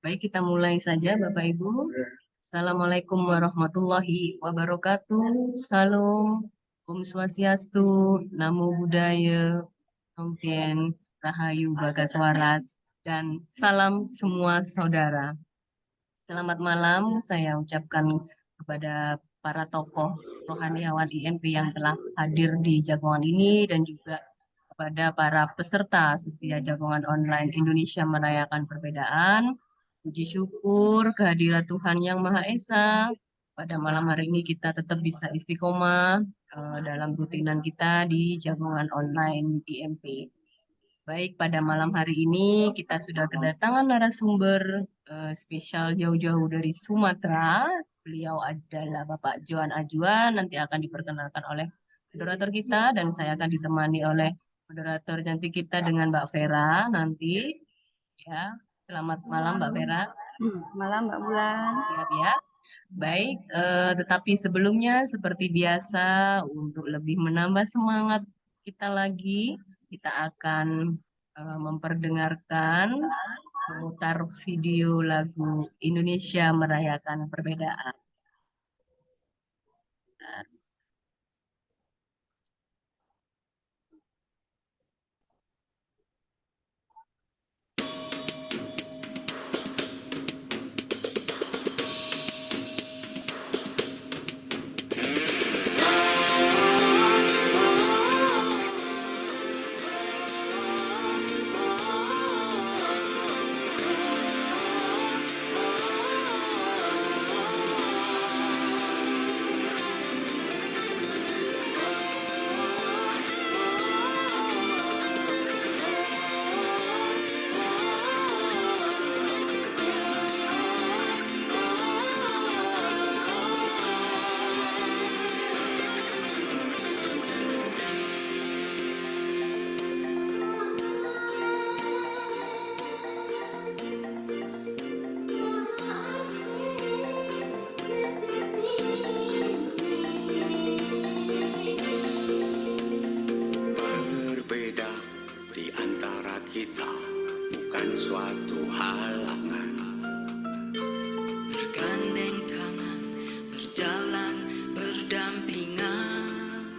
Baik, kita mulai saja, Bapak Ibu. Assalamualaikum warahmatullahi wabarakatuh. Salam, Om Swastiastu, Namo Buddhaya, Tongken, Rahayu Bagas Waras, dan salam semua saudara. Selamat malam, saya ucapkan kepada para tokoh rohaniawan IMP yang telah hadir di jagongan ini dan juga kepada para peserta setia jagongan online Indonesia Merayakan Perbedaan. Puji syukur kehadirat Tuhan Yang Maha Esa. Pada malam hari ini kita tetap bisa istiqomah dalam rutinan kita di jagongan online IMP. Baik, pada malam hari ini kita sudah kedatangan narasumber spesial jauh-jauh dari Sumatera. Beliau adalah Bapak Johan Ajuan, nanti akan diperkenalkan oleh moderator kita dan saya akan ditemani oleh moderator nanti kita dengan Mbak Vera nanti. Ya, selamat malam Mbak Vera. Malam Mbak Bulan. Siap ya. Baik, tetapi sebelumnya seperti biasa untuk lebih menambah semangat kita lagi, kita akan memperdengarkan memutar video lagu Indonesia Merayakan Perbedaan. Berbeda di antara kita bukan suatu halangan. Bergandeng tangan, berjalan berdampingan.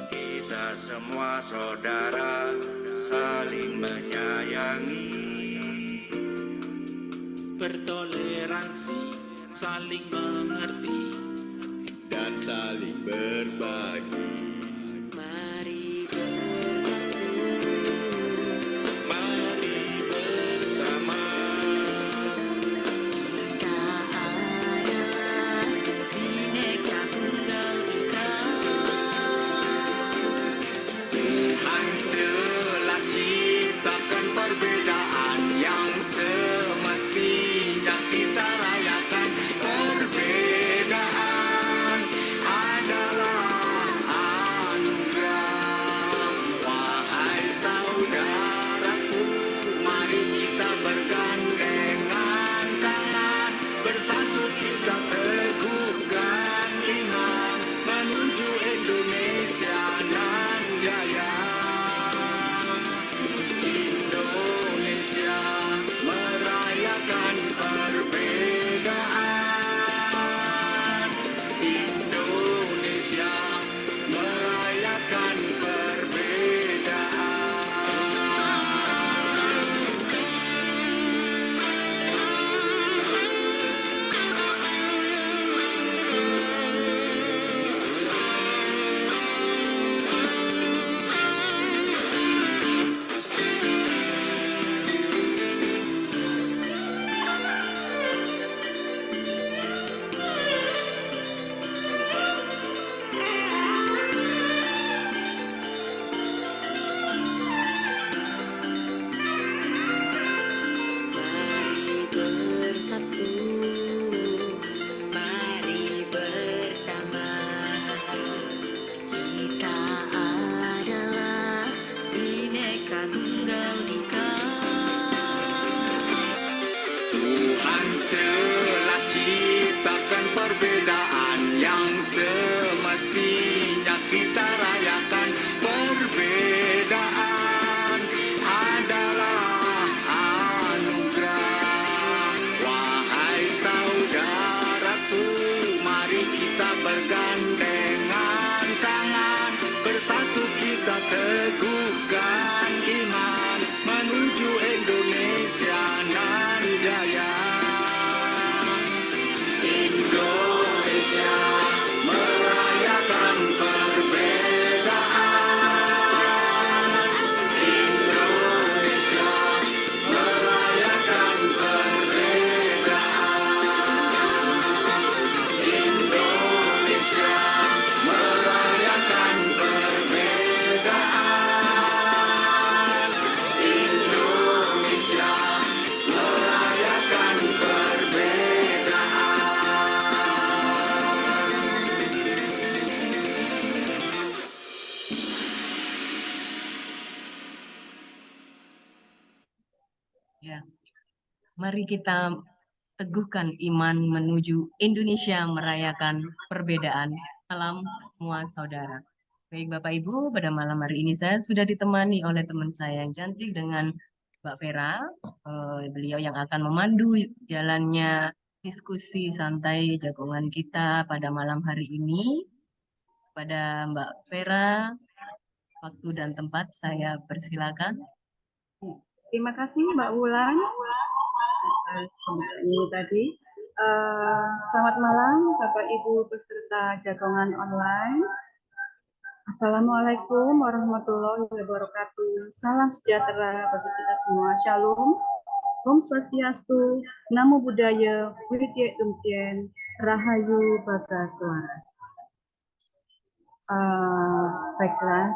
Kita semua saudara, saling menyayangi. Bertoleransi, saling mengerti, dan saling berbagi. Mari bersatu, Mari bersama, kita adalah Bhinneka Tunggal Ika. Tuhan telah ciptakan perbedaan yang semestinya kita rayakan. Perbedaan adalah Ya, mari kita teguhkan iman menuju Indonesia merayakan perbedaan. Salam semua saudara. Baik Bapak Ibu, pada malam hari ini saya sudah ditemani oleh teman saya yang cantik dengan Mbak Vera. Beliau yang akan memandu jalannya diskusi santai jagongan kita pada malam hari ini. Pada Mbak Vera, waktu dan tempat saya persilakan. Terima kasih Mbak Wulan atas ini tadi. Selamat malam Bapak Ibu peserta jagongan online. Assalamualaikum warahmatullahi wabarakatuh. Salam sejahtera bagi kita semua. Shalom. Om Swastiastu. Namo Buddhaya. Widya Tumpien. Rahayu Bagaswaras. Baiklah.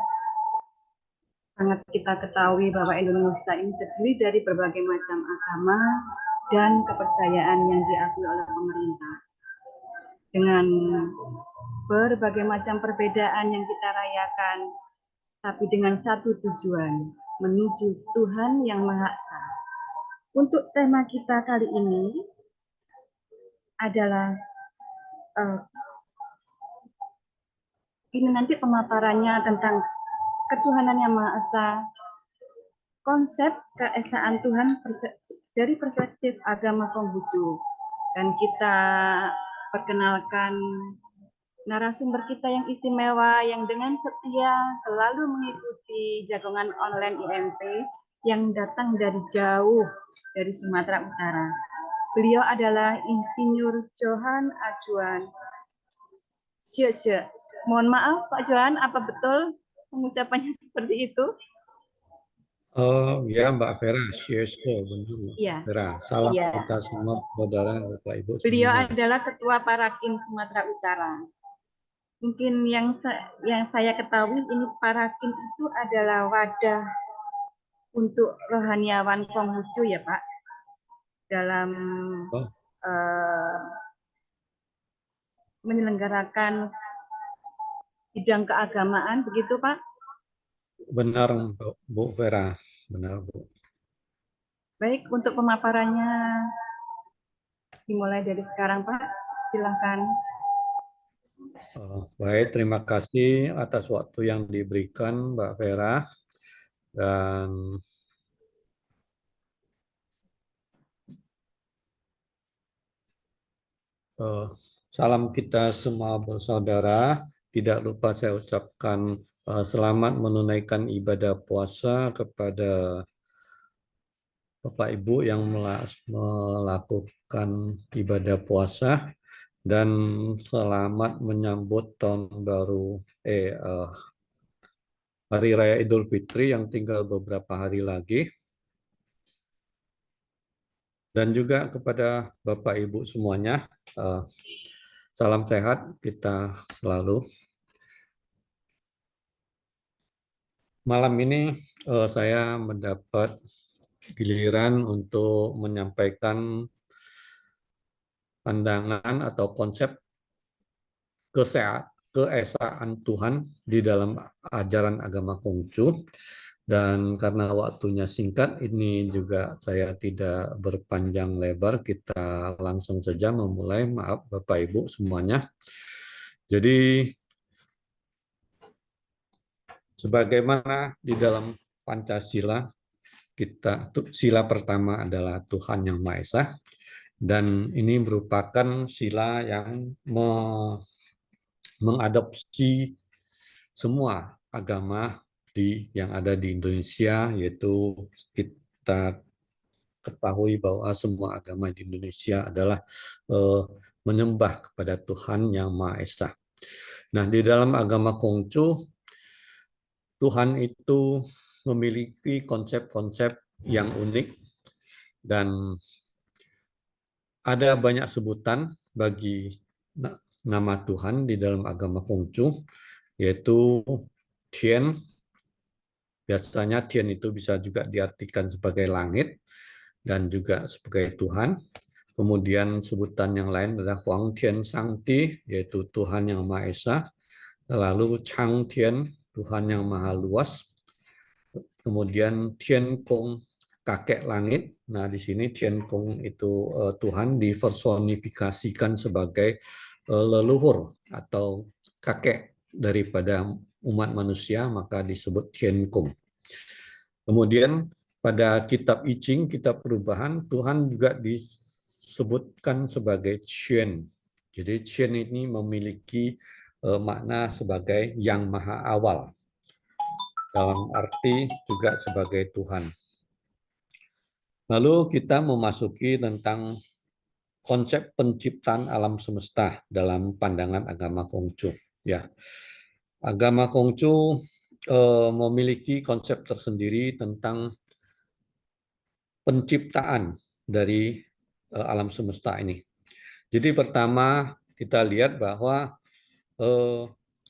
Sangat kita ketahui bahwa Indonesia ini terdiri dari berbagai macam agama dan kepercayaan yang diakui oleh pemerintah. Dengan berbagai macam perbedaan yang kita rayakan, tapi dengan satu tujuan, menuju Tuhan yang Maha Esa. Untuk tema kita kali ini adalah ini nanti pemaparannya tentang ketuhanan yang Maha Esa, konsep keesaan Tuhan dari perspektif agama Konghucu. Dan kita perkenalkan narasumber kita yang istimewa, yang dengan setia selalu mengikuti jagongan online IMP, yang datang dari jauh, dari Sumatera Utara. Beliau adalah Insinyur Johan Ajuan. Mohon maaf Pak Johan, apa betul pengucapannya seperti itu? Oh ya Mbak Vera, benar Iya. Vera. Salam Iya. kita semua saudara Bapak Ibu Beliau semuanya. adalah Ketua Parakim Sumatera Utara. Mungkin yang saya ketahui ini Parakim itu adalah wadah untuk rohaniawan Konghucu ya Pak, dalam menyelenggarakan bidang keagamaan, begitu Pak? Benar Bu Vera, benar Bu. Baik, untuk pemaparannya dimulai dari sekarang Pak, silakan. Baik, terima kasih atas waktu yang diberikan Mbak Vera. Dan salam kita semua bersaudara. Tidak lupa saya ucapkan selamat menunaikan ibadah puasa kepada Bapak Ibu yang melakukan ibadah puasa, dan selamat menyambut tahun baru Hari Raya Idul Fitri yang tinggal beberapa hari lagi. Dan juga kepada Bapak Ibu semuanya, salam sehat kita selalu. Malam ini saya mendapat giliran untuk menyampaikan pandangan atau konsep keesaan Tuhan di dalam ajaran agama Konghucu. Dan karena waktunya singkat, ini juga saya tidak berpanjang lebar, kita langsung saja memulai. Maaf Bapak Ibu semuanya. Jadi sebagaimana di dalam Pancasila, sila pertama adalah Tuhan Yang Maha Esa, dan ini merupakan sila yang mengadopsi semua agama yang ada di Indonesia, yaitu kita ketahui bahwa semua agama di Indonesia adalah menyembah kepada Tuhan Yang Maha Esa. Nah, di dalam agama Konghucu, Tuhan itu memiliki konsep-konsep yang unik, dan ada banyak sebutan bagi nama Tuhan di dalam agama Konghucu, yaitu Tien. Biasanya Tien itu bisa juga diartikan sebagai langit dan juga sebagai Tuhan. Kemudian sebutan yang lain adalah Huang Tien Sang Ti, yaitu Tuhan Yang Maha Esa. Lalu Chang Tien, Tuhan Yang Maha Luas. Kemudian Tien Kong kakek langit. Nah, di sini Tiankong itu Tuhan dipersonifikasikan sebagai leluhur atau kakek daripada umat manusia, maka disebut Tiankong. Kemudian pada kitab I Ching, kitab perubahan, Tuhan juga disebutkan sebagai Chen. Jadi Chen ini memiliki makna sebagai yang maha awal, dalam arti juga sebagai Tuhan. Lalu kita memasuki tentang konsep penciptaan alam semesta dalam pandangan agama Konghucu. Ya, agama Konghucu memiliki konsep tersendiri tentang penciptaan dari alam semesta ini. Jadi pertama kita lihat bahwa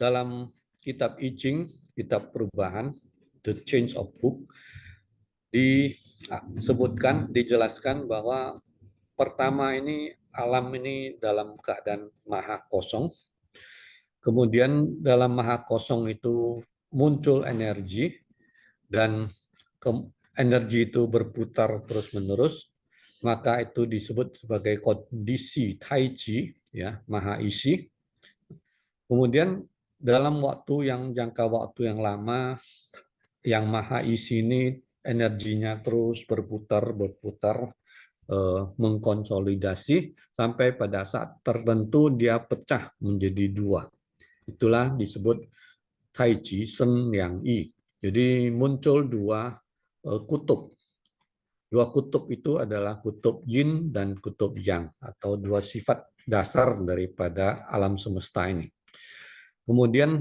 dalam kitab I Ching, kitab perubahan, The Change of Book, disebutkan, dijelaskan bahwa pertama ini alam ini dalam keadaan maha kosong. Kemudian dalam maha kosong itu muncul energi, dan energi itu berputar terus-menerus, maka itu disebut sebagai kondisi Tai Chi, ya, maha isi. Kemudian dalam jangka waktu yang lama, yang maha isi ini energinya terus berputar, mengkonsolidasi sampai pada saat tertentu dia pecah menjadi dua. Itulah disebut Tai Chi Sen Yang Yi. Jadi muncul dua kutub. Dua kutub itu adalah kutub yin dan kutub yang, atau dua sifat dasar daripada alam semesta ini. Kemudian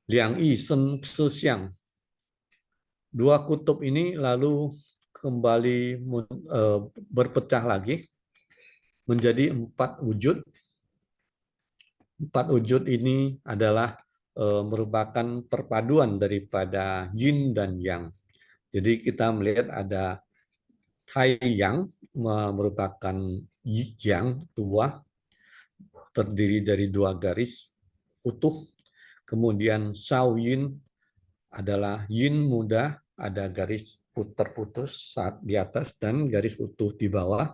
Liang Yi Sen Siang. Dua kutub ini lalu kembali berpecah lagi menjadi empat wujud. Empat wujud ini adalah merupakan perpaduan daripada yin dan yang. Jadi kita melihat ada Tai Yang merupakan yang tua, terdiri dari dua garis utuh. Kemudian Shao Yin adalah yin muda, ada garis terputus saat di atas dan garis utuh di bawah.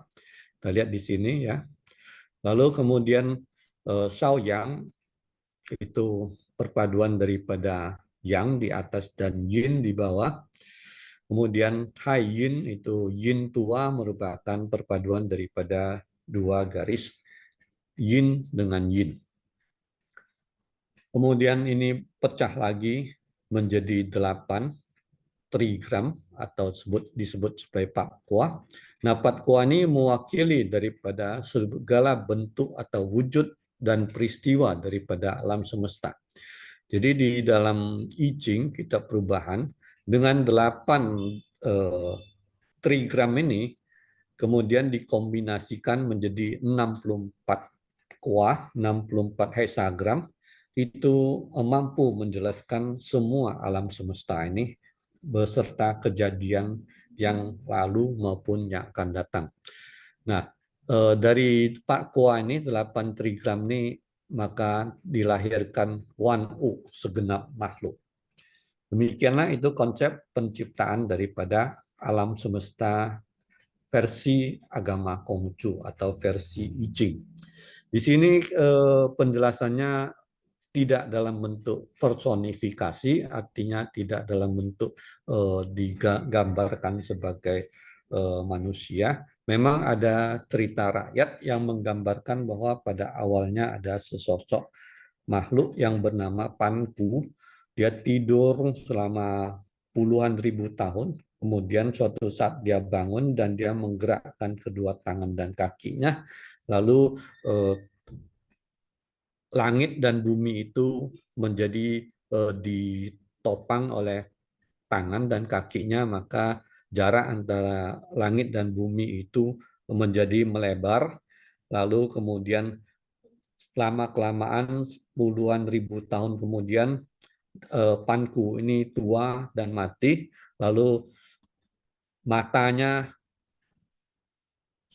Kita lihat di sini ya. Lalu kemudian Shao Yang itu perpaduan daripada yang di atas dan yin di bawah. Kemudian Hai Yin itu yin tua, merupakan perpaduan daripada dua garis yin dengan yin. Kemudian ini pecah lagi menjadi 8 trigram atau disebut sebagai Pak Kua. Nah, Pak Kua ini mewakili daripada segala bentuk atau wujud dan peristiwa daripada alam semesta. Jadi di dalam I Ching, kitab perubahan, dengan 8 trigram ini kemudian dikombinasikan menjadi 64 Kua, 64 hexagram, itu mampu menjelaskan semua alam semesta ini beserta kejadian yang lalu maupun yang akan datang. Nah, dari Pak Kua ini, 8 trigram ini, maka dilahirkan Wan U, segenap makhluk. Demikianlah itu konsep penciptaan daripada alam semesta versi agama Konghucu atau versi I Ching. Di sini penjelasannya tidak dalam bentuk personifikasi, artinya tidak dalam bentuk digambarkan sebagai manusia. Memang ada cerita rakyat yang menggambarkan bahwa pada awalnya ada sesosok makhluk yang bernama Panku. Dia tidur selama puluhan ribu tahun. Kemudian suatu saat dia bangun dan dia menggerakkan kedua tangan dan kakinya. Lalu langit dan bumi itu menjadi ditopang oleh tangan dan kakinya, maka jarak antara langit dan bumi itu menjadi melebar. Lalu kemudian lama-kelamaan puluhan ribu tahun kemudian Panku ini tua dan mati, lalu matanya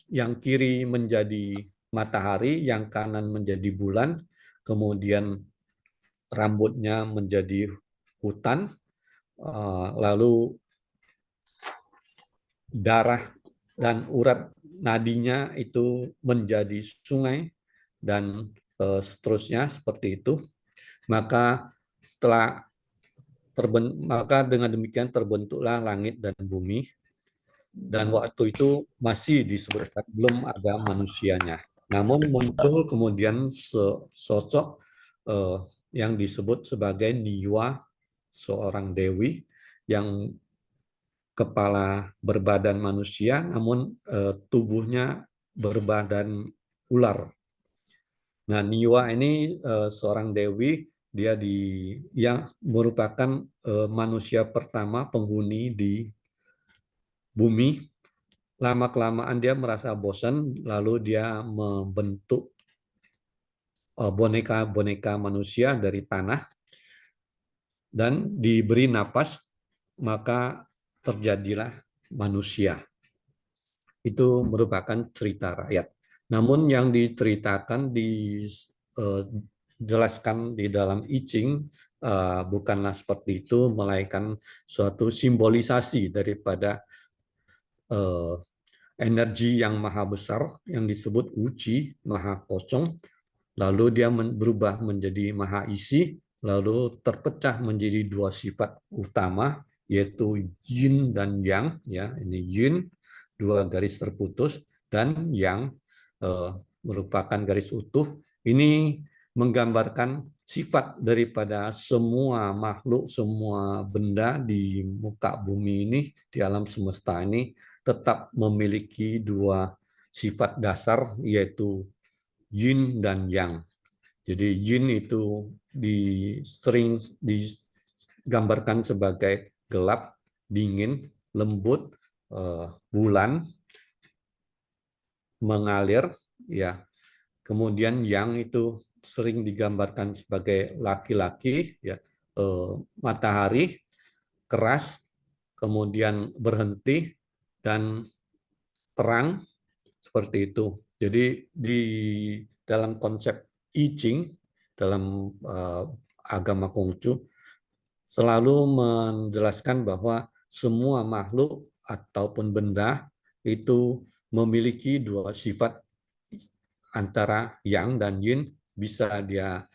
yang kiri menjadi matahari, yang kanan menjadi bulan, kemudian rambutnya menjadi hutan, lalu darah dan urat nadinya itu menjadi sungai dan seterusnya seperti itu. Maka maka dengan demikian terbentuklah langit dan bumi. Dan waktu itu masih disebutkan belum ada manusianya. Namun muncul kemudian sosok yang disebut sebagai Niwa, seorang dewi yang kepala berbadan manusia, namun tubuhnya berbadan ular. Nah, Niwa ini seorang dewi, dia yang merupakan manusia pertama penghuni di bumi. Lama-kelamaan dia merasa bosan, lalu dia membentuk boneka-boneka manusia dari tanah dan diberi napas, maka terjadilah manusia. Itu merupakan cerita rakyat. Namun yang diceritakan, dijelaskan di dalam I Ching bukanlah seperti itu, melainkan suatu simbolisasi daripada energi yang maha besar yang disebut Wuci, maha kosong, lalu dia berubah menjadi maha isi, lalu terpecah menjadi dua sifat utama, yaitu yin dan yang. Ya, ini yin, dua garis terputus, dan yang merupakan garis utuh. Ini menggambarkan sifat daripada semua makhluk, semua benda di muka bumi ini, di alam semesta ini, tetap memiliki dua sifat dasar, yaitu yin dan yang. Jadi yin itu sering digambarkan sebagai gelap, dingin, lembut, bulan, mengalir, ya. Kemudian yang itu sering digambarkan sebagai laki-laki, ya, matahari, keras, kemudian berhenti, dan terang, seperti itu. Jadi di dalam konsep I Ching, dalam agama Konghucu, selalu menjelaskan bahwa semua makhluk ataupun benda itu memiliki dua sifat antara yang dan yin. Bisa dia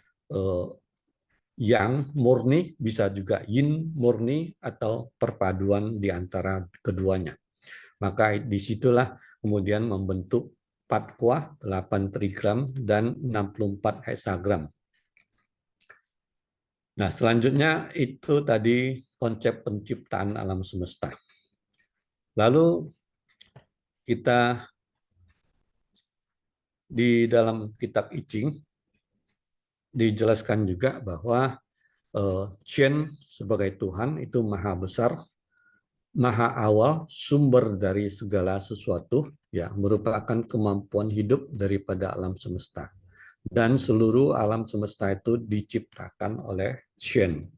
yang murni, bisa juga yin murni, atau perpaduan di antara keduanya. Maka disitulah kemudian membentuk 4 kuah, 8 trigram, dan 64 heksagram. Nah, selanjutnya itu tadi konsep penciptaan alam semesta. Lalu kita di dalam kitab I Ching dijelaskan juga bahwa Chen sebagai Tuhan itu maha besar, maha awal, sumber dari segala sesuatu, ya, merupakan kemampuan hidup daripada alam semesta. Dan seluruh alam semesta itu diciptakan oleh Chen.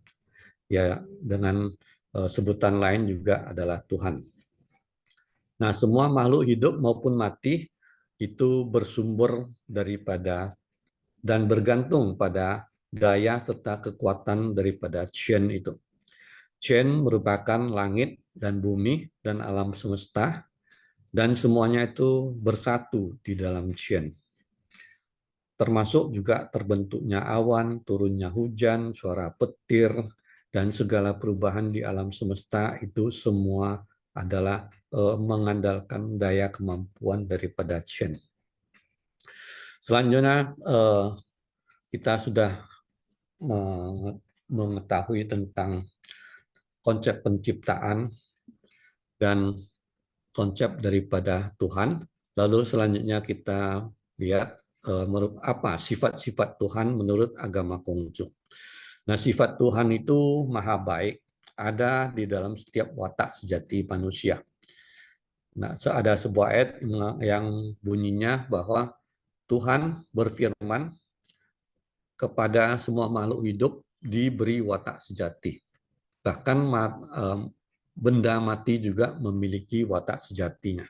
Ya, dengan sebutan lain juga adalah Tuhan. Nah, semua makhluk hidup maupun mati itu bersumber daripada dan bergantung pada daya serta kekuatan daripada Chen itu. Chen merupakan langit dan bumi dan alam semesta, dan semuanya itu bersatu di dalam Chen. Termasuk juga terbentuknya awan, turunnya hujan, suara petir, dan segala perubahan di alam semesta itu semua adalah mengandalkan daya kemampuan daripada Chen. Selanjutnya kita sudah mengetahui tentang konsep penciptaan dan konsep daripada Tuhan. Lalu selanjutnya kita lihat apa sifat-sifat Tuhan menurut agama Konghucu. Nah, sifat Tuhan itu maha baik, ada di dalam setiap watak sejati manusia. Nah, ada sebuah ayat yang bunyinya bahwa Tuhan berfirman kepada semua makhluk hidup diberi watak sejati. Bahkan benda mati juga memiliki watak sejatinya.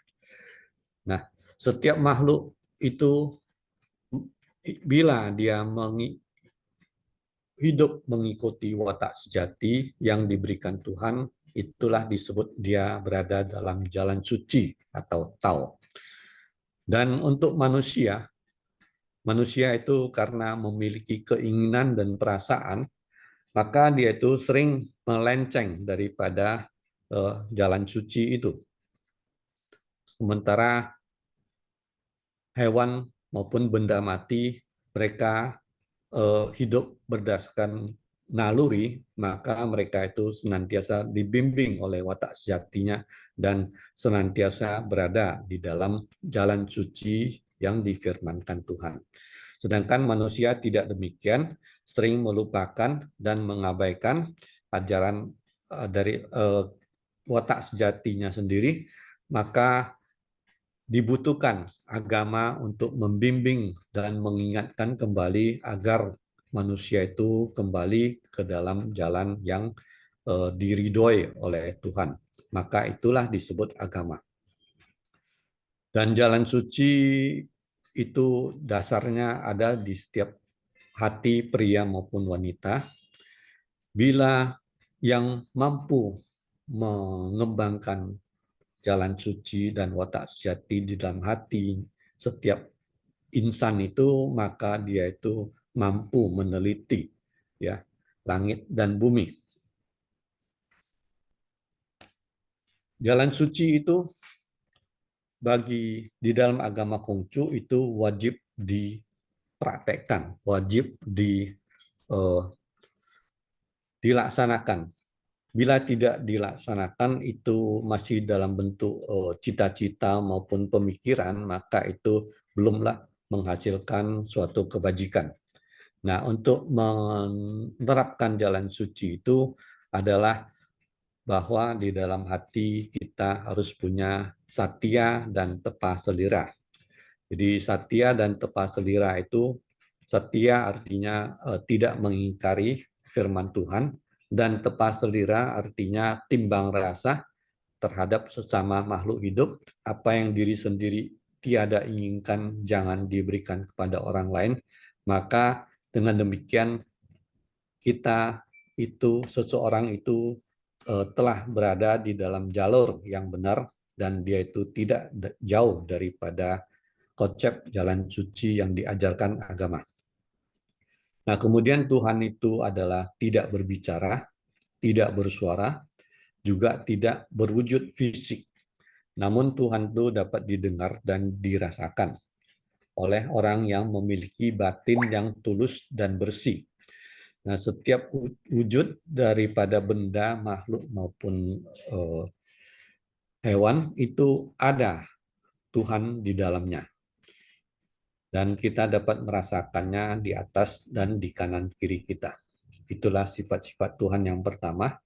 Nah, setiap makhluk itu bila dia hidup mengikuti watak sejati yang diberikan Tuhan, itulah disebut dia berada dalam jalan suci atau tao. Dan untuk manusia itu karena memiliki keinginan dan perasaan, maka dia itu sering melenceng daripada jalan suci itu. Sementara hewan maupun benda mati, mereka hidup berdasarkan naluri, maka mereka itu senantiasa dibimbing oleh watak sejatinya dan senantiasa berada di dalam jalan suci yang difirmankan Tuhan. Sedangkan manusia tidak demikian, sering melupakan dan mengabaikan ajaran dari watak sejatinya sendiri, maka dibutuhkan agama untuk membimbing dan mengingatkan kembali agar manusia itu kembali ke dalam jalan yang diridhoi oleh Tuhan. Maka itulah disebut agama. Dan jalan suci itu dasarnya ada di setiap hati pria maupun wanita. Bila yang mampu mengembangkan jalan suci dan watak sejati di dalam hati setiap insan itu, maka dia itu mampu meneliti ya langit dan bumi. Jalan suci itu bagi di dalam agama Konghucu itu wajib dipraktekkan, wajib dilaksanakan. Bila tidak dilaksanakan itu masih dalam bentuk cita-cita maupun pemikiran, maka itu belumlah menghasilkan suatu kebajikan. Nah, untuk menerapkan jalan suci itu adalah bahwa di dalam hati kita harus punya satya dan tepa selira. Jadi satya dan tepa selira itu, satya artinya tidak mengingkari firman Tuhan, dan tepa selira artinya timbang rasa terhadap sesama makhluk hidup. Apa yang diri sendiri tiada inginkan jangan diberikan kepada orang lain. Maka dengan demikian kita itu, seseorang itu telah berada di dalam jalur yang benar dan dia itu tidak jauh daripada konsep jalan suci yang diajarkan agama. Nah, kemudian Tuhan itu adalah tidak berbicara, tidak bersuara, juga tidak berwujud fisik. Namun Tuhan itu dapat didengar dan dirasakan oleh orang yang memiliki batin yang tulus dan bersih. Nah, setiap wujud daripada benda, makhluk maupun hewan itu ada Tuhan di dalamnya. Dan kita dapat merasakannya di atas dan di kanan kiri kita. Itulah sifat-sifat Tuhan yang pertama.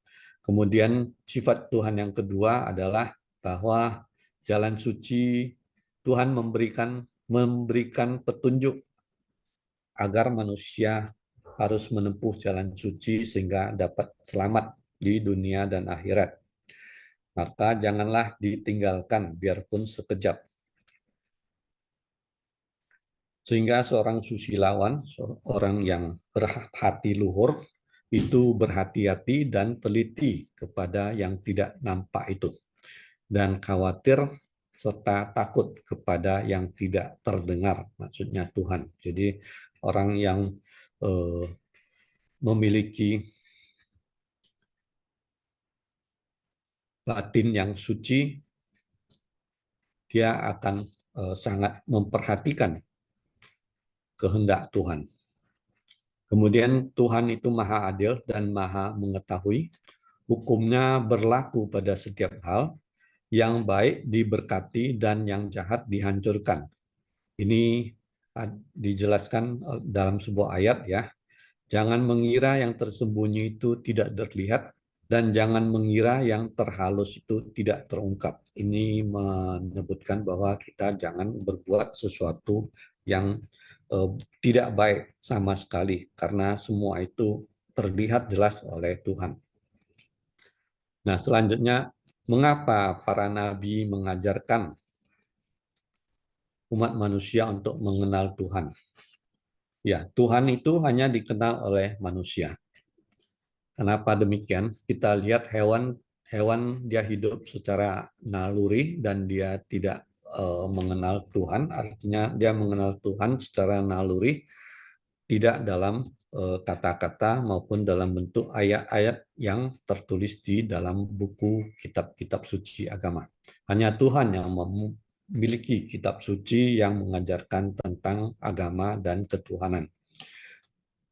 Kemudian sifat Tuhan yang kedua adalah bahwa jalan suci Tuhan memberikan petunjuk agar manusia harus menempuh jalan suci sehingga dapat selamat di dunia dan akhirat. Maka janganlah ditinggalkan biarpun sekejap. Sehingga seorang susilawan, seorang yang berhati luhur, itu berhati-hati dan teliti kepada yang tidak nampak itu. Dan khawatir serta takut kepada yang tidak terdengar, maksudnya Tuhan. Jadi orang yang memiliki batin yang suci, dia akan sangat memperhatikan kehendak Tuhan. Kemudian Tuhan itu maha adil dan maha mengetahui. Hukumnya berlaku pada setiap hal, yang baik diberkati dan yang jahat dihancurkan. Ini dijelaskan dalam sebuah ayat ya. Jangan mengira yang tersembunyi itu tidak terlihat, dan jangan mengira yang terhalus itu tidak terungkap. Ini menyebutkan bahwa kita jangan berbuat sesuatu yang tidak baik sama sekali, karena semua itu terlihat jelas oleh Tuhan. Nah, selanjutnya, mengapa para nabi mengajarkan umat manusia untuk mengenal Tuhan? Ya, Tuhan itu hanya dikenal oleh manusia. Kenapa demikian? Kita lihat hewan hewan dia hidup secara naluri dan dia tidak mengenal Tuhan, artinya dia mengenal Tuhan secara naluri, tidak dalam kata-kata maupun dalam bentuk ayat-ayat yang tertulis di dalam buku kitab-kitab suci agama. Hanya Tuhan yang memiliki kitab suci yang mengajarkan tentang agama dan ketuhanan.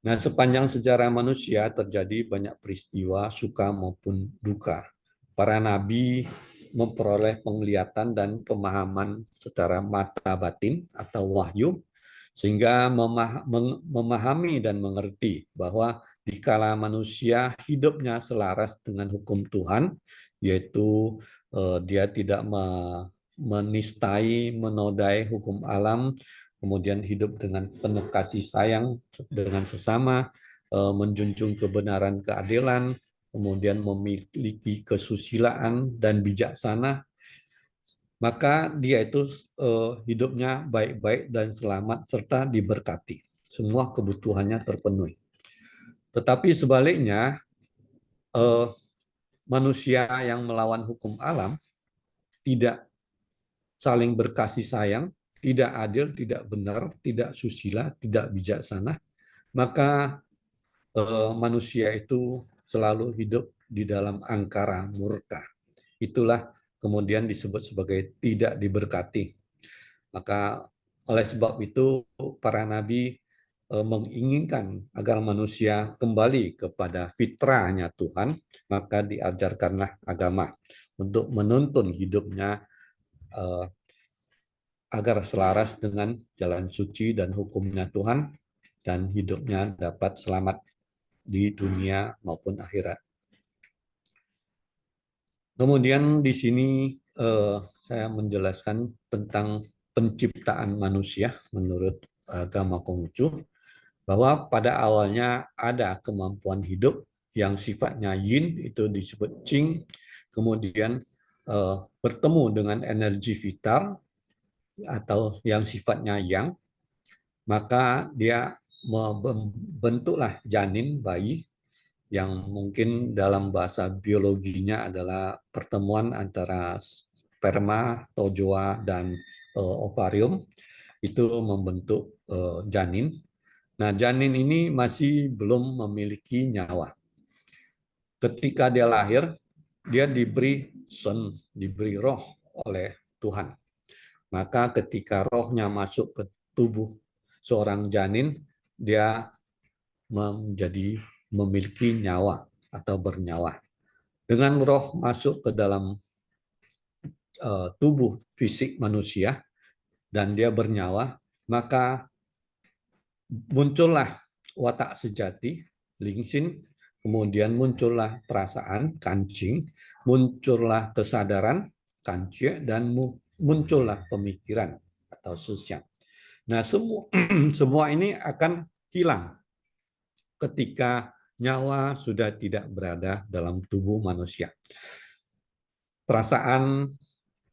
Nah, sepanjang sejarah manusia terjadi banyak peristiwa suka maupun duka. Para nabi memperoleh penglihatan dan pemahaman secara mata batin atau wahyu, sehingga memahami dan mengerti bahwa dikala manusia hidupnya selaras dengan hukum Tuhan, yaitu dia tidak menistai, menodai hukum alam, kemudian hidup dengan penuh kasih sayang dengan sesama, menjunjung kebenaran keadilan, kemudian memiliki kesusilaan dan bijaksana, maka dia itu hidupnya baik-baik dan selamat serta diberkati. Semua kebutuhannya terpenuhi. Tetapi sebaliknya, manusia yang melawan hukum alam, tidak saling berkasih sayang, tidak adil, tidak benar, tidak susila, tidak bijaksana, maka manusia itu selalu hidup di dalam angkara murka. Itulah kemudian disebut sebagai tidak diberkati. Maka oleh sebab itu para nabi menginginkan agar manusia kembali kepada fitrahnya Tuhan, maka diajarkanlah agama untuk menuntun hidupnya agar selaras dengan jalan suci dan hukumnya Tuhan, dan hidupnya dapat selamat di dunia maupun akhirat. Kemudian di sini saya menjelaskan tentang penciptaan manusia menurut agama Konghucu, bahwa pada awalnya ada kemampuan hidup yang sifatnya yin, itu disebut qing, kemudian bertemu dengan energi vital atau yang sifatnya yang, maka dia membentuklah janin bayi yang mungkin dalam bahasa biologinya adalah pertemuan antara sperma, tozoa, dan ovarium, itu membentuk janin. Nah, janin ini masih belum memiliki nyawa. Ketika dia lahir, dia diberi diberi roh oleh Tuhan. Maka ketika rohnya masuk ke tubuh seorang janin, dia memiliki nyawa atau bernyawa. Dengan roh masuk ke dalam tubuh fisik manusia dan dia bernyawa, maka muncullah watak sejati, lingsin, kemudian muncullah perasaan, kancing, muncullah kesadaran, kancie, dan muncullah pemikiran atau susya. Nah, semua ini akan hilang ketika nyawa sudah tidak berada dalam tubuh manusia. Perasaan,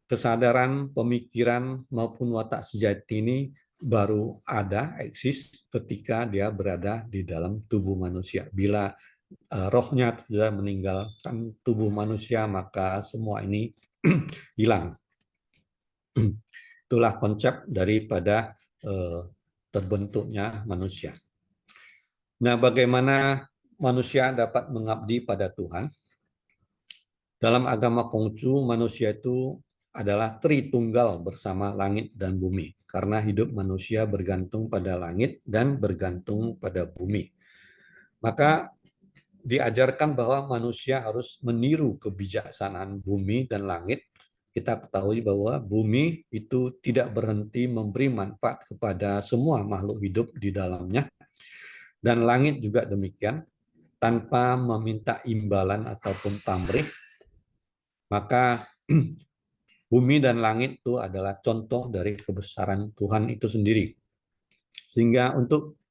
kesadaran, pemikiran, maupun watak sejati ini baru ada, eksis, ketika dia berada di dalam tubuh manusia. Bila rohnya sudah meninggalkan tubuh manusia, maka semua ini hilang. Itulah konsep daripada terbentuknya manusia. Nah, bagaimana manusia dapat mengabdi pada Tuhan? Dalam agama Konghucu, manusia itu adalah Tritunggal bersama langit dan bumi, karena hidup manusia bergantung pada langit dan bergantung pada bumi. Maka diajarkan bahwa manusia harus meniru kebijaksanaan bumi dan langit. Kita ketahui bahwa bumi itu tidak berhenti memberi manfaat kepada semua makhluk hidup di dalamnya, dan langit juga demikian, tanpa meminta imbalan ataupun pamrih. Maka bumi dan langit itu adalah contoh dari kebesaran Tuhan itu sendiri. Sehingga untuk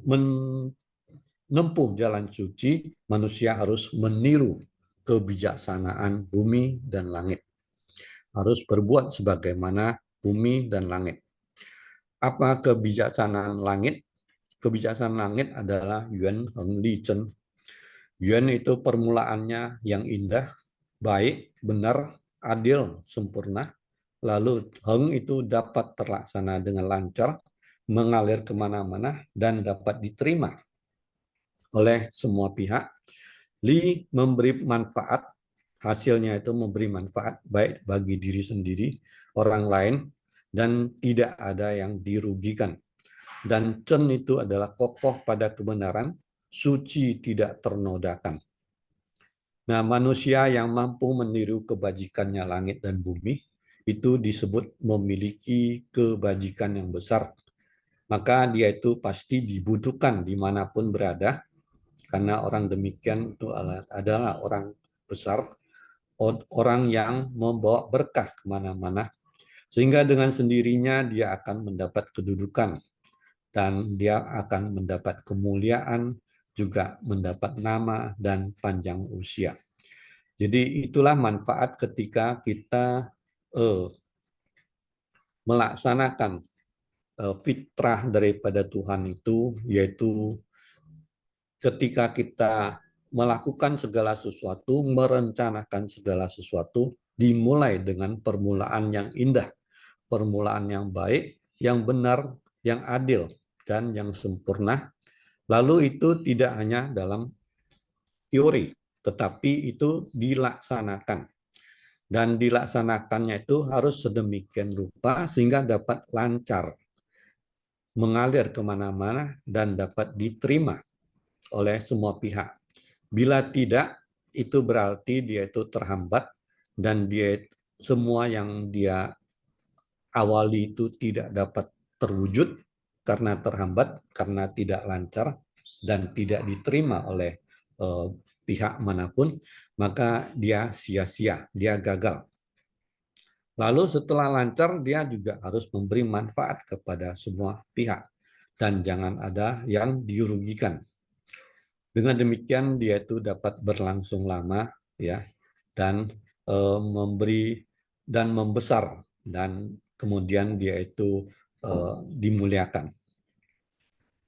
menempuh jalan suci, manusia harus meniru kebijaksanaan bumi dan langit. Harus berbuat sebagaimana bumi dan langit. Apa kebijaksanaan langit? Kebijaksanaan langit adalah Yuan Heng Li Chen. Yuan itu permulaannya yang indah, baik, benar, adil, sempurna. Lalu Heng itu dapat terlaksana dengan lancar, mengalir kemana-mana, dan dapat diterima oleh semua pihak. Li memberi manfaat, hasilnya itu memberi manfaat baik bagi diri sendiri, orang lain, dan tidak ada yang dirugikan. Dan Chen itu adalah kokoh pada kebenaran, suci tidak ternodakan. Nah, manusia yang mampu meniru kebajikannya langit dan bumi, itu disebut memiliki kebajikan yang besar. Maka dia itu pasti dibutuhkan dimanapun berada, karena orang demikian itu adalah orang besar, orang yang membawa berkah kemana-mana, sehingga dengan sendirinya dia akan mendapat kedudukan, dan dia akan mendapat kemuliaan, juga mendapat nama dan panjang usia. Jadi itulah manfaat ketika kita melaksanakan fitrah daripada Tuhan itu, yaitu ketika kita melakukan segala sesuatu, merencanakan segala sesuatu, dimulai dengan permulaan yang indah, permulaan yang baik, yang benar, yang adil, dan yang sempurna. Lalu itu tidak hanya dalam teori, tetapi itu dilaksanakan. Dan dilaksanakannya itu harus sedemikian rupa sehingga dapat lancar, mengalir kemana-mana, dan dapat diterima oleh semua pihak. Bila tidak, itu berarti dia itu terhambat, dan dia semua yang dia awali itu tidak dapat terwujud karena terhambat, karena tidak lancar, dan tidak diterima oleh pihak manapun, maka dia sia-sia, dia gagal. Lalu setelah lancar, dia juga harus memberi manfaat kepada semua pihak, dan jangan ada yang dirugikan. Dengan demikian dia itu dapat berlangsung lama, ya, dan memberi dan membesar, dan kemudian dia itu dimuliakan.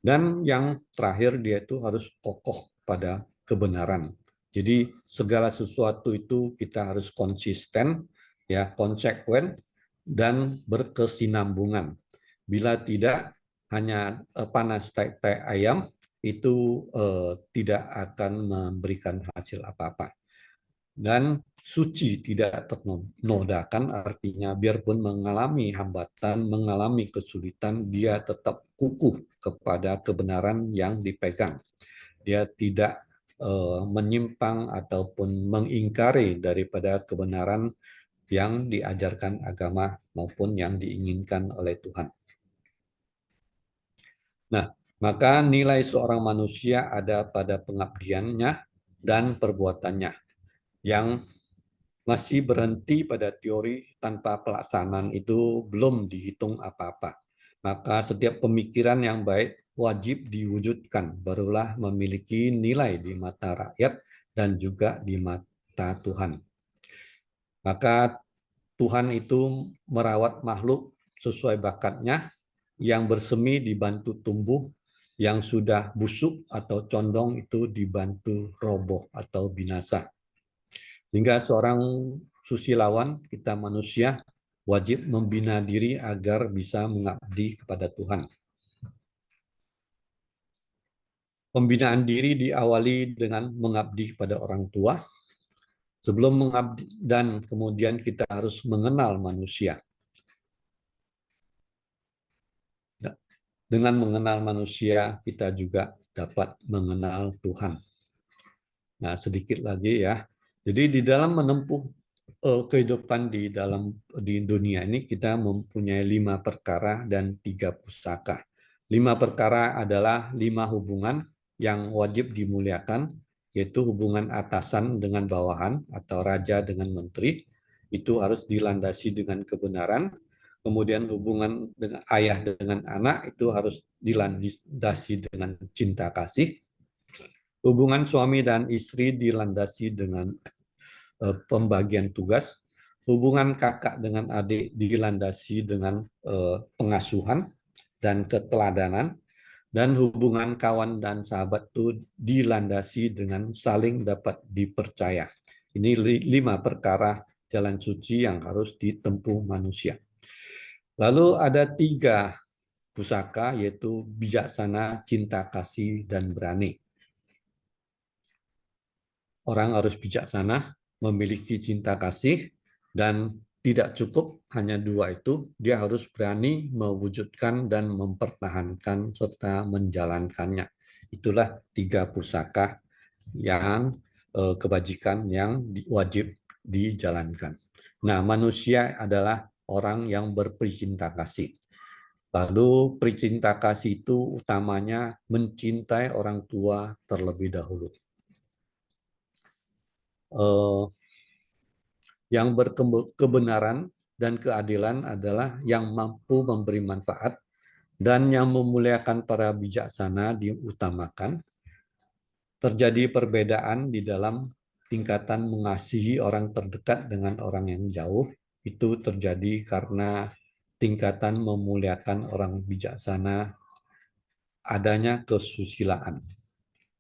Dan yang terakhir dia itu harus kokoh pada kebenaran. Jadi segala sesuatu itu kita harus konsisten, ya, konsekuen, dan berkesinambungan. Bila tidak, hanya panas tai ayam, itu tidak akan memberikan hasil apa-apa. Dan suci tidak ternodakan, artinya biarpun mengalami hambatan, mengalami kesulitan, dia tetap kukuh kepada kebenaran yang dipegang. Dia tidak menyimpang ataupun mengingkari daripada kebenaran yang diajarkan agama maupun yang diinginkan oleh Tuhan. Nah, maka nilai seorang manusia ada pada pengabdiannya dan perbuatannya, yang masih berhenti pada teori tanpa pelaksanaan itu belum dihitung apa-apa. Maka setiap pemikiran yang baik wajib diwujudkan, barulah memiliki nilai di mata rakyat dan juga di mata Tuhan. Maka Tuhan itu merawat makhluk sesuai bakatnya, yang bersemi dibantu tumbuh, yang sudah busuk atau condong itu dibantu roboh atau binasa. Sehingga seorang susilawan, kita manusia, wajib membina diri agar bisa mengabdi kepada Tuhan. Pembinaan diri diawali dengan mengabdi kepada orang tua. Sebelum mengabdi, dan kemudian kita harus mengenal manusia. Dengan mengenal manusia, kita juga dapat mengenal Tuhan. Nah, sedikit lagi ya. Jadi di dalam menempuh kehidupan di dunia ini, kita mempunyai 5 perkara dan 3 pusaka. 5 perkara adalah 5 hubungan yang wajib dimuliakan, yaitu hubungan atasan dengan bawahan atau raja dengan menteri, itu harus dilandasi dengan kebenaran. Kemudian hubungan dengan ayah dengan anak itu harus dilandasi dengan cinta kasih. Hubungan suami dan istri dilandasi dengan pembagian tugas. Hubungan kakak dengan adik dilandasi dengan pengasuhan dan keteladanan. Dan hubungan kawan dan sahabat itu dilandasi dengan saling dapat dipercaya. Ini 5 perkara jalan suci yang harus ditempuh manusia. Lalu ada 3 pusaka, yaitu bijaksana, cinta kasih, dan berani. Orang harus bijaksana, memiliki cinta kasih, dan tidak cukup hanya 2 itu, dia harus berani mewujudkan dan mempertahankan serta menjalankannya. Itulah 3 pusaka yang kebajikan yang wajib dijalankan. Nah, manusia adalah orang yang berpricinta kasih. Lalu pricinta kasih itu utamanya mencintai orang tua terlebih dahulu. Yang berkebenaran dan keadilan adalah yang mampu memberi manfaat, dan yang memuliakan para bijaksana diutamakan. Terjadi perbedaan di dalam tingkatan mengasihi orang terdekat dengan orang yang jauh. Itu terjadi karena tingkatan memuliakan orang bijaksana adanya kesusilaan.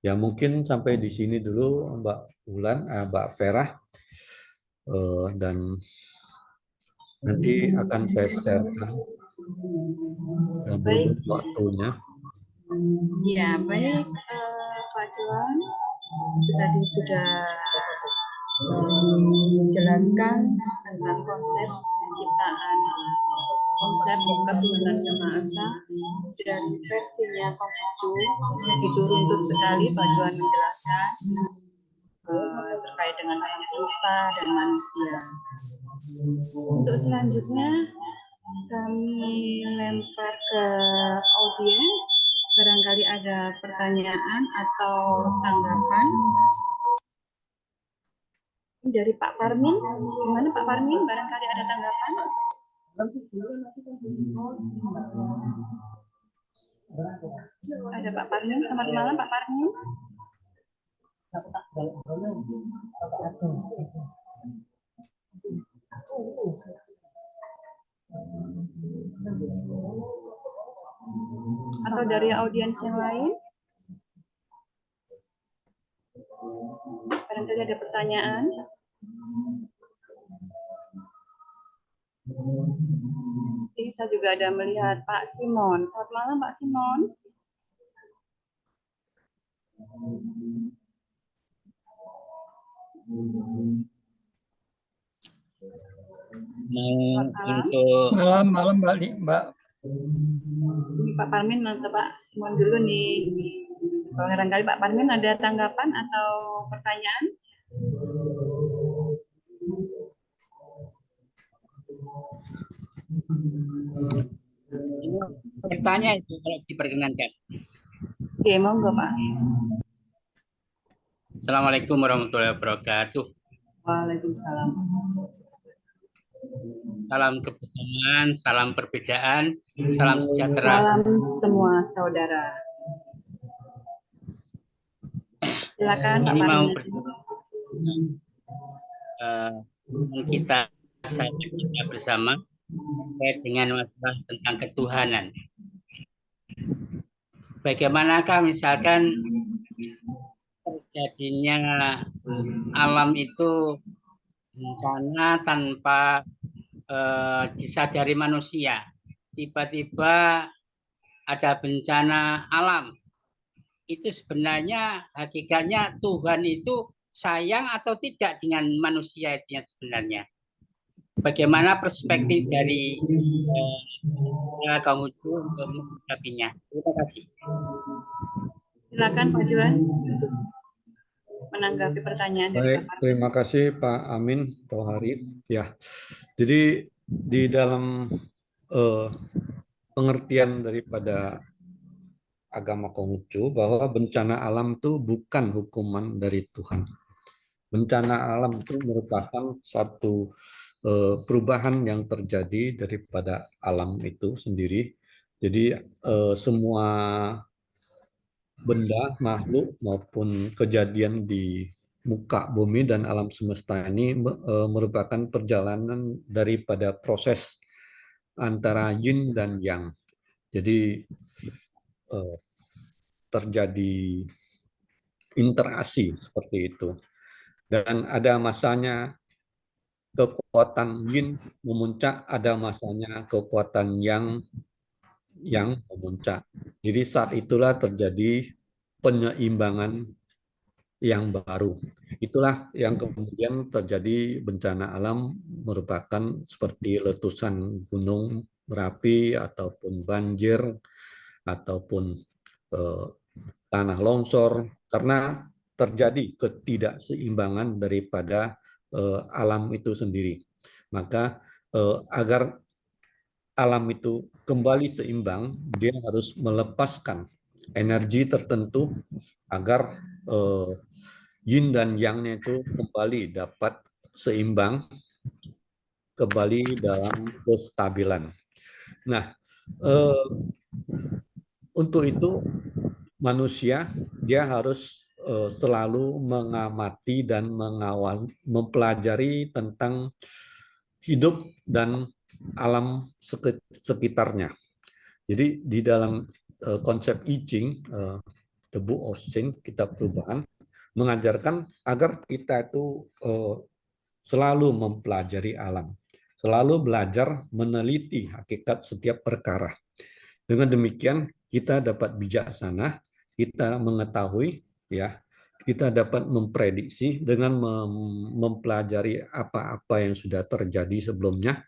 Ya, mungkin sampai di sini dulu Mbak Ulan, Mbak Vera, dan nanti akan saya sharekan Baik, berikut waktunya. ya baik Pak Johan, tadi sudah menjelaskan tentang konsep penciptaan konsep ketuhanan yang Maha Esa dan versinya Konghucu. Itu runtut sekali Pak Johan menjelaskan terkait dengan alam semesta dan manusia. Untuk selanjutnya kami lempar ke audiens, barangkali ada pertanyaan atau tanggapan dari Pak Parmin. Gimana Pak Parmin, barangkali ada tanggapan? Ada Pak Parmin, selamat malam Pak Parmin. Atau dari audiens yang lain? Barangkali ada pertanyaan. Sini saya juga ada melihat Pak Simon. Selamat malam Pak Simon. Malam Mbak. Ini Pak Parmin atau Pak Simon dulu nih. Barangkali Pak Parmin ada tanggapan atau pertanyaan? Bertanya itu kalau diperkenankan. Oke, monggo Pak. Assalamualaikum warahmatullahi wabarakatuh. Waalaikumsalam. Salam kebersamaan, salam perbedaan, salam sejahtera. Salam semua saudara. Silakan Pak Ini mau Parmin. kita bersama terkait dengan masalah tentang ketuhanan. Bagaimanakah misalkan terjadinya alam itu bencana tanpa disadari manusia? Tiba-tiba ada bencana alam. Itu sebenarnya hakikatnya Tuhan itu sayang atau tidak dengan manusia itu yang sebenarnya. Bagaimana perspektif dari Konghucu untuk menyikapinya? Terima kasih. Silakan Pak Johan untuk menanggapi pertanyaan dari Baik, Pak Parmin. terima kasih Pak Amin, Pak Hari. Ya, jadi di dalam pengertian daripada agama Konghucu bahwa bencana alam itu bukan hukuman dari Tuhan. Bencana alam itu merupakan satu perubahan yang terjadi daripada alam itu sendiri. Jadi semua benda, makhluk maupun kejadian di muka bumi dan alam semesta ini merupakan perjalanan daripada proses antara yin dan yang. Jadi terjadi interaksi seperti itu. Dan ada masanya kekuatan yin memuncak, ada masanya kekuatan yang memuncak. Jadi saat itulah terjadi penyeimbangan yang baru. Itulah yang kemudian terjadi bencana alam merupakan seperti letusan gunung Merapi ataupun banjir ataupun tanah longsor karena terjadi ketidakseimbangan daripada alam itu sendiri. Maka agar alam itu kembali seimbang, dia harus melepaskan energi tertentu agar yin dan yang-nya itu kembali dapat seimbang, kembali dalam kestabilan. Nah, untuk itu manusia dia harus selalu mengamati dan mengawal, mempelajari tentang hidup dan alam sekitarnya. Jadi di dalam konsep I Ching, The Book of Ching, kitab perubahan, mengajarkan agar kita itu selalu mempelajari alam, selalu belajar meneliti hakikat setiap perkara. Dengan demikian kita dapat bijaksana, kita mengetahui, ya, kita dapat memprediksi dengan mempelajari apa-apa yang sudah terjadi sebelumnya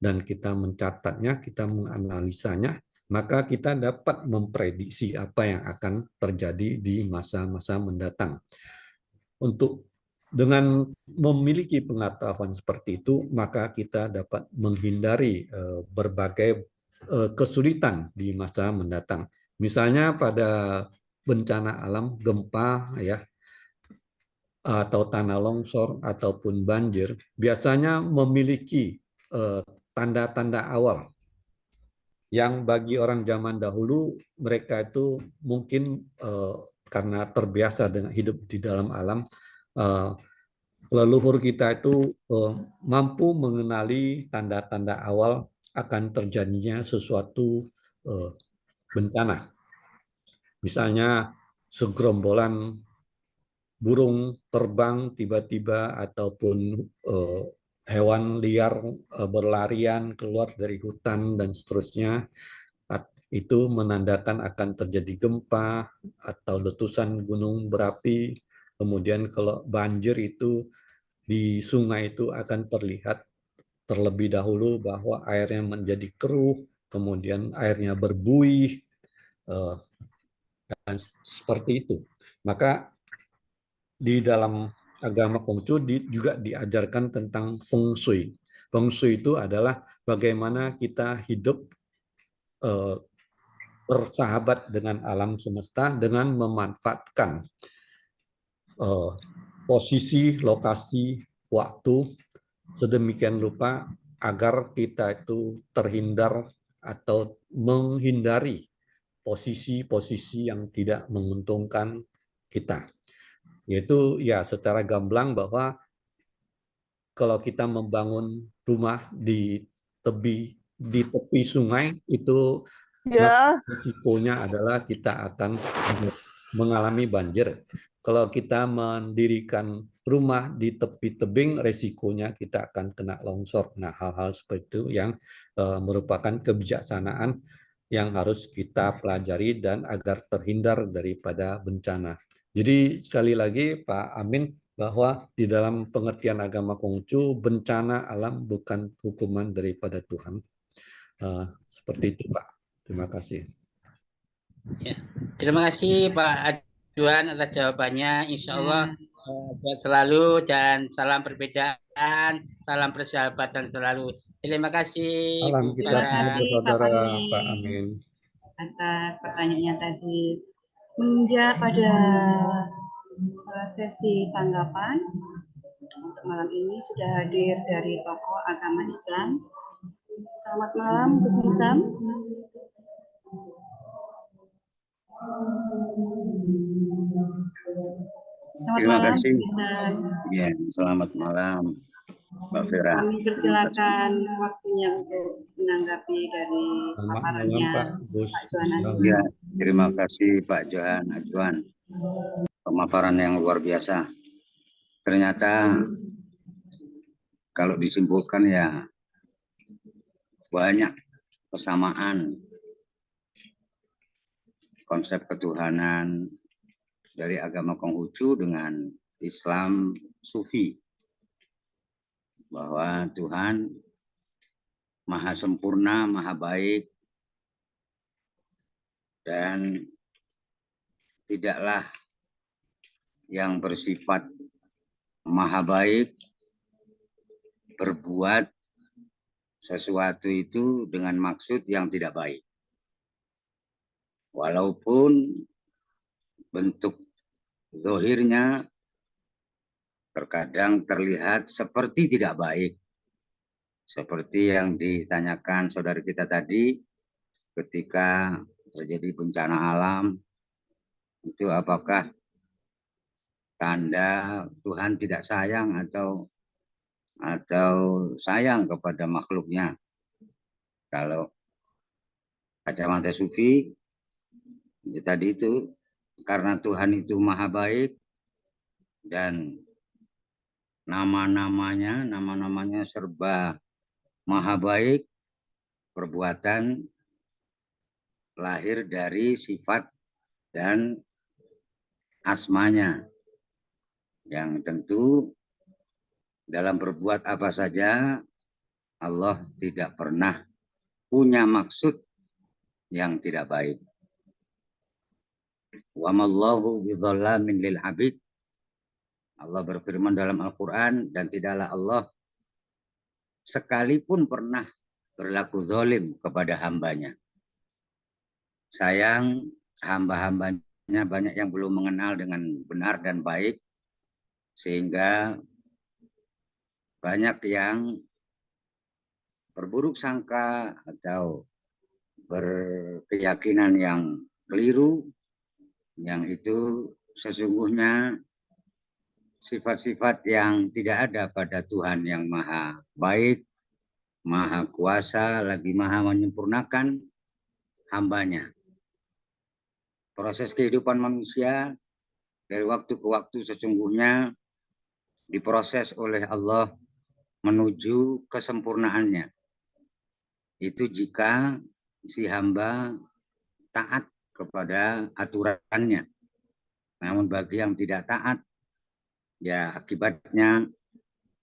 dan kita mencatatnya, kita menganalisanya, maka kita dapat memprediksi apa yang akan terjadi di masa-masa mendatang. Dengan memiliki pengetahuan seperti itu, maka kita dapat menghindari berbagai kesulitan di masa mendatang. Misalnya pada bencana alam, gempa, ya, atau tanah longsor ataupun banjir, biasanya memiliki tanda-tanda awal yang bagi orang zaman dahulu mereka itu mungkin karena terbiasa dengan hidup di dalam alam, leluhur kita itu mampu mengenali tanda-tanda awal akan terjadinya sesuatu bencana. Misalnya segerombolan burung terbang tiba-tiba ataupun hewan liar berlarian keluar dari hutan dan seterusnya. Itu menandakan akan terjadi gempa atau letusan gunung berapi. Kemudian kalau banjir itu di sungai itu akan terlihat terlebih dahulu bahwa airnya menjadi keruh, kemudian airnya berbuih, dan seperti itu. Maka di dalam agama Konghucu juga diajarkan tentang feng shui. Feng shui itu adalah bagaimana kita hidup bersahabat dengan alam semesta dengan memanfaatkan posisi, lokasi, waktu sedemikian rupa agar kita itu terhindar atau menghindari posisi-posisi yang tidak menguntungkan kita. Yaitu ya secara gamblang bahwa kalau kita membangun rumah di tepi sungai itu risikonya adalah kita akan mengalami banjir. Kalau kita mendirikan rumah di tepi tebing, resikonya kita akan kena longsor. Nah, hal-hal seperti itu yang merupakan kebijaksanaan yang harus kita pelajari dan agar terhindar daripada bencana. Jadi sekali lagi Pak Amin, bahwa di dalam pengertian agama Konghucu, bencana alam bukan hukuman daripada Tuhan. Seperti itu Pak. Terima kasih. Ya. Terima kasih Pak Adjuan atas jawabannya. Insya Allah sehat selalu dan salam perbedaan, salam persahabatan selalu. Terima kasih. Salam kita semua bersaudara Pak Amin. Atas pertanyaannya tadi. Menginjak pada sesi tanggapan untuk malam ini sudah hadir dari tokoh agama Islam. Selamat malam, Gus Hisam. Terima kasih. Ya, selamat malam, Mbak Vera. Kami persilakan waktunya untuk menanggapi dari paparannya Pak Johan. Ya, terima kasih Pak Johan Ajwan. Pemaparan yang luar biasa. ternyata kalau disimpulkan ya banyak kesamaan konsep ketuhanan dari agama Konghucu dengan Islam Sufi, bahwa Tuhan maha sempurna, maha baik, dan tidaklah yang bersifat maha baik berbuat sesuatu itu dengan maksud yang tidak baik. Walaupun bentuk zahirnya terkadang terlihat seperti tidak baik. Seperti yang ditanyakan saudara kita tadi, ketika terjadi bencana alam, itu apakah tanda Tuhan tidak sayang atau sayang kepada makhluknya? Kalau kacamata Sufi, ya tadi itu karena Tuhan itu maha baik dan nama-namanya serba maha baik, perbuatan lahir dari sifat dan asmanya, yang tentu dalam berbuat apa saja Allah tidak pernah punya maksud yang tidak baik. Wa mallahu bidzallamin lil abid. Allah berfirman dalam Al-Quran, dan tidaklah Allah sekalipun pernah berlaku zalim kepada hambanya. Sayang, hamba-hambanya banyak yang belum mengenal dengan benar dan baik, sehingga banyak yang berburuk sangka atau berkeyakinan yang keliru, yang itu sesungguhnya sifat-sifat yang tidak ada pada Tuhan yang maha baik, maha kuasa, lagi maha menyempurnakan hambanya. Proses kehidupan manusia dari waktu ke waktu sesungguhnya diproses oleh Allah menuju kesempurnaannya. Itu jika si hamba taat kepada aturannya. Namun bagi yang tidak taat, ya akibatnya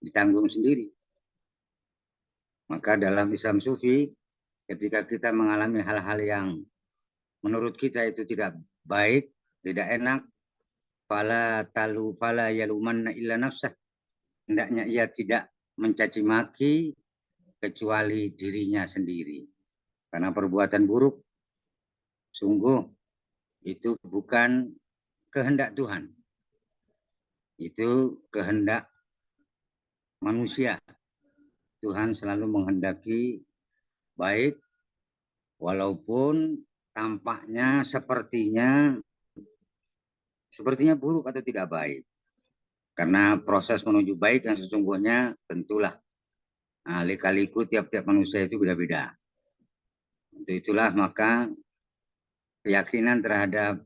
ditanggung sendiri. Maka dalam Islam Sufi, ketika kita mengalami hal-hal yang menurut kita itu tidak baik, tidak enak, fala yalumanna illa nafsah. Hendaknya ia tidak mencaci maki kecuali dirinya sendiri. Karena perbuatan buruk sungguh itu bukan kehendak Tuhan. Itu kehendak manusia. Tuhan selalu menghendaki baik, walaupun tampaknya sepertinya buruk atau tidak baik. Karena proses menuju baik yang sesungguhnya tentulah lika-liku tiap-tiap manusia itu beda-beda. Untuk itulah maka keyakinan terhadap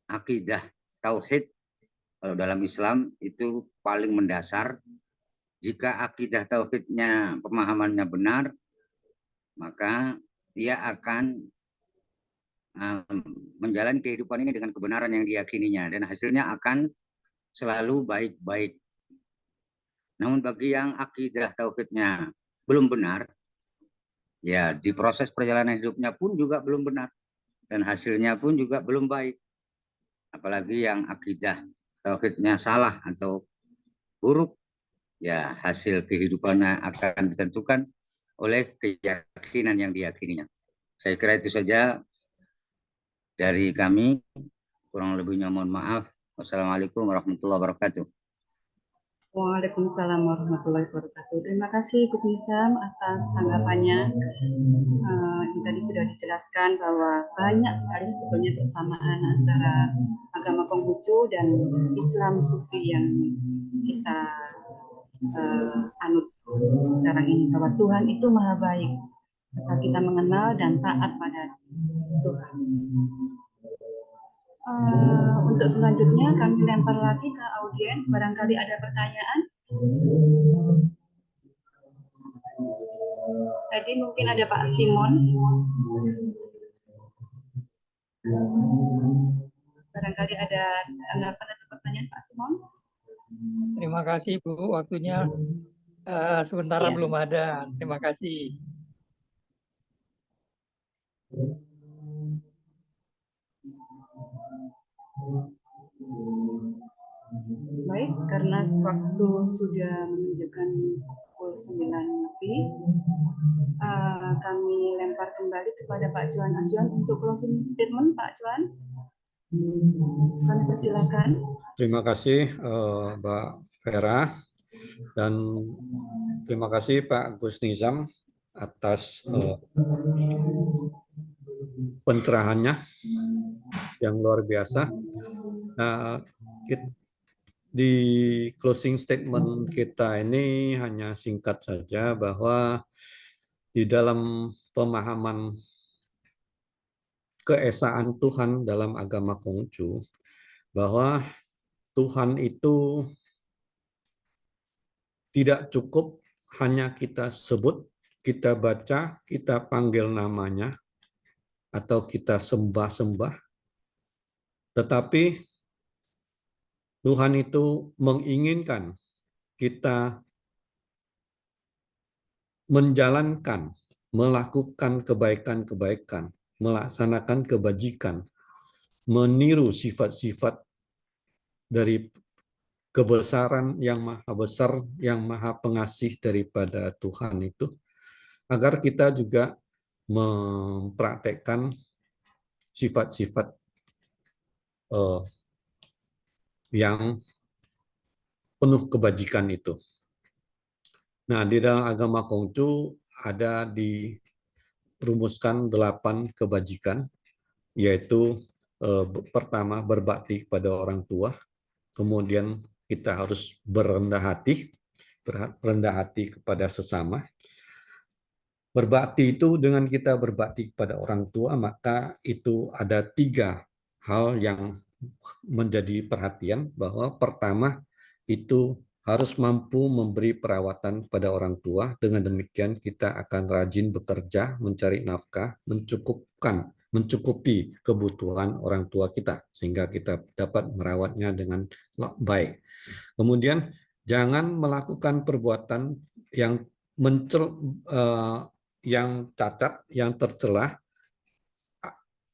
akidah tauhid kalau dalam Islam itu paling mendasar. Jika akidah tauhidnya, pemahamannya benar, maka dia akan menjalani kehidupan ini dengan kebenaran yang diyakininya, dan hasilnya akan selalu baik-baik. Namun bagi yang akidah tauhidnya belum benar, ya di proses perjalanan hidupnya pun juga belum benar, dan hasilnya pun juga belum baik. Apalagi yang akidah tauhidnya salah atau buruk, ya hasil kehidupannya akan ditentukan oleh keyakinan yang diyakininya. Saya kira itu saja dari kami. Kurang lebihnya mohon maaf. Wassalamualaikum warahmatullahi wabarakatuh. Waalaikumsalam warahmatullahi wabarakatuh. Terima kasih Gus Nizam atas tanggapannya. Yang tadi sudah dijelaskan bahwa banyak sekali sebetulnya persamaan antara agama Konghucu dan Islam Sufi yang kita anut sekarang ini, bahwa Tuhan itu maha baik asal kita mengenal dan taat pada Tuhan. Untuk selanjutnya kami lempar lagi ke audiens, barangkali ada pertanyaan. Tadi mungkin ada Pak Simon. Barangkali ada tanggapan atau pertanyaan Pak Simon. Terima kasih Bu, waktunya sementara Iya. belum ada. Terima kasih. Baik, karena waktu sudah menunjukkan pukul 9 lebih, kami lempar kembali kepada Pak Juan Ajuan untuk closing statement. Pak Juan, kami persilakan. Terima kasih Mbak Vera, dan terima kasih Pak Gus Nizam atas pencerahannya yang luar biasa. Nah, di closing statement kita ini hanya singkat saja bahwa di dalam pemahaman keesaan Tuhan dalam agama Konghucu, bahwa Tuhan itu tidak cukup hanya kita sebut, kita baca, kita panggil namanya, atau kita sembah-sembah, tetapi Tuhan itu menginginkan kita menjalankan, melakukan kebaikan-kebaikan, melaksanakan kebajikan, meniru sifat-sifat dari kebesaran yang maha besar, yang maha pengasih daripada Tuhan itu, agar kita juga mempraktekkan sifat-sifat yang penuh kebajikan itu. Nah, di dalam agama Konghucu ada dirumuskan 8 kebajikan, yaitu pertama berbakti kepada orang tua, kemudian kita harus berendah hati kepada sesama. Berbakti itu dengan kita berbakti kepada orang tua, maka itu ada 3 hal yang menjadi perhatian, bahwa pertama itu harus mampu memberi perawatan pada orang tua. Dengan demikian kita akan rajin bekerja, mencari nafkah, mencukupi kebutuhan orang tua kita, sehingga kita dapat merawatnya dengan baik. Kemudian jangan melakukan perbuatan yang cacat, yang tercela,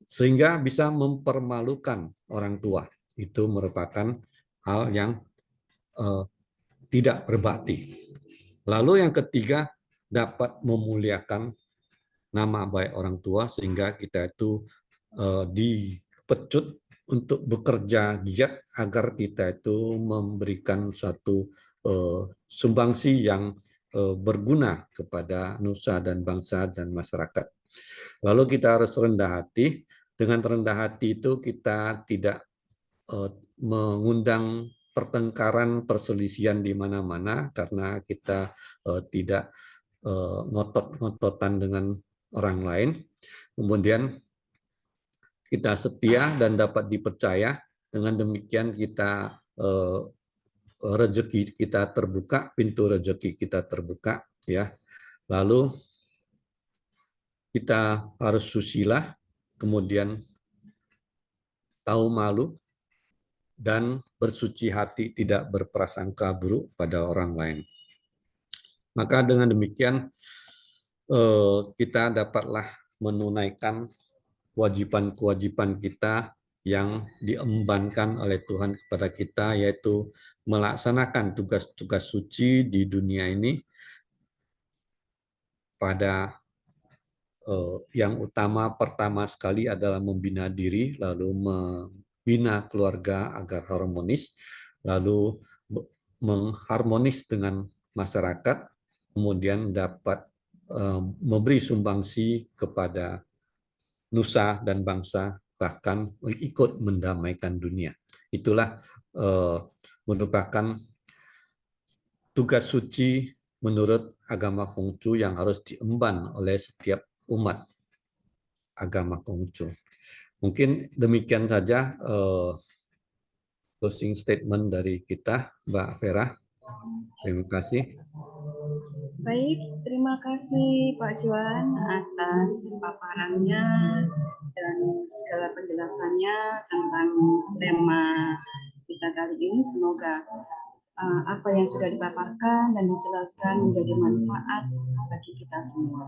sehingga bisa mempermalukan orang tua. Itu merupakan hal yang tidak berbakti. Lalu yang ketiga, dapat memuliakan nama baik orang tua, sehingga kita itu dipecut untuk bekerja giat agar kita itu memberikan suatu sumbangsi yang berguna kepada nusa dan bangsa dan masyarakat. Lalu kita harus rendah hati. Dengan rendah hati itu kita tidak mengundang pertengkaran, perselisihan di mana-mana, karena kita tidak ngotot-ngototan dengan orang lain. Kemudian kita setia dan dapat dipercaya. Dengan demikian kita rezeki kita terbuka, pintu rezeki kita terbuka, ya. Lalu kita harus susila, kemudian tahu malu, dan bersuci hati, tidak berprasangka buruk pada orang lain. Maka dengan demikian kita dapatlah menunaikan kewajiban-kewajiban kita yang diembankan oleh Tuhan kepada kita, yaitu melaksanakan tugas-tugas suci di dunia ini. Pada yang pertama sekali adalah membina diri, lalu membina keluarga agar harmonis, lalu mengharmonis dengan masyarakat, kemudian dapat memberi sumbangsi kepada nusa dan bangsa, bahkan ikut mendamaikan dunia. Itulah merupakan tugas suci menurut agama Konghucu yang harus diemban oleh setiap umat agama Konghucu. Mungkin demikian saja closing statement dari kita, Mbak Vera. Terima kasih. Baik, terima kasih Pak Juan atas paparannya dan segala penjelasannya tentang tema kita kali ini. Semoga apa yang sudah dipaparkan dan dijelaskan menjadi manfaat bagi kita semua.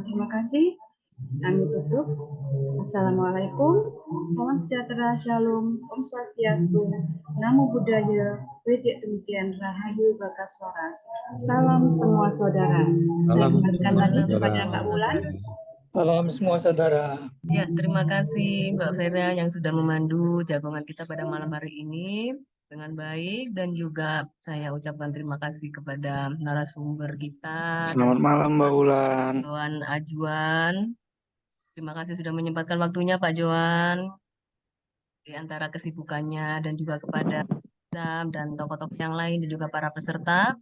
Terima kasih. Kami tutup. Assalamualaikum, salam sejahtera, shalom, om swastiastu, namo buddhaya, wedek demikian rahayu bakas waras. Salam semua saudara. Saya Salam kembalikan lagi saudara. kepada Mbak Wulan. Salam semua saudara. Ya, terima kasih Mbak Vera yang sudah memandu jagongan kita pada malam hari ini dengan baik, dan juga saya ucapkan terima kasih kepada narasumber kita, Selamat malam Mbak Wulan. Joan Ajuan. Terima kasih sudah menyempatkan waktunya Pak Joan di antara kesibukannya, dan juga kepada Sam dan tokoh-tokoh yang lain dan juga para peserta.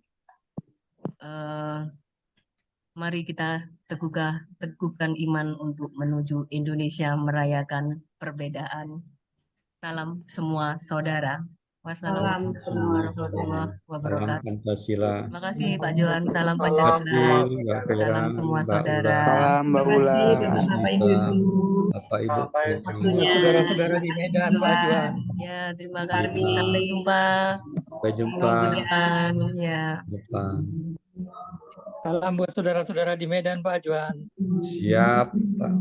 Mari kita teguhkan iman untuk menuju Indonesia merayakan perbedaan. Salam semua saudara. Salam semua saudara. Warahmatullahi wabarakatuh. Salam Pancasila. Terima kasih Pak Joan. Salam Terima kasih Pancasila. Mbak Vera, Salam semua Mbak saudara. Ura, Salam Mbak Terima kasih Wulan. Bapak Ibu. Bapak Ibu. Waktunya. Saudara-saudara di Medan, Pak Juan. Ya, terima kasih. Sampai jumpa Sampai jumpa minggu depan. Ya. depan. Salam buat saudara-saudara di Medan, Pak Juan. Siap, Pak.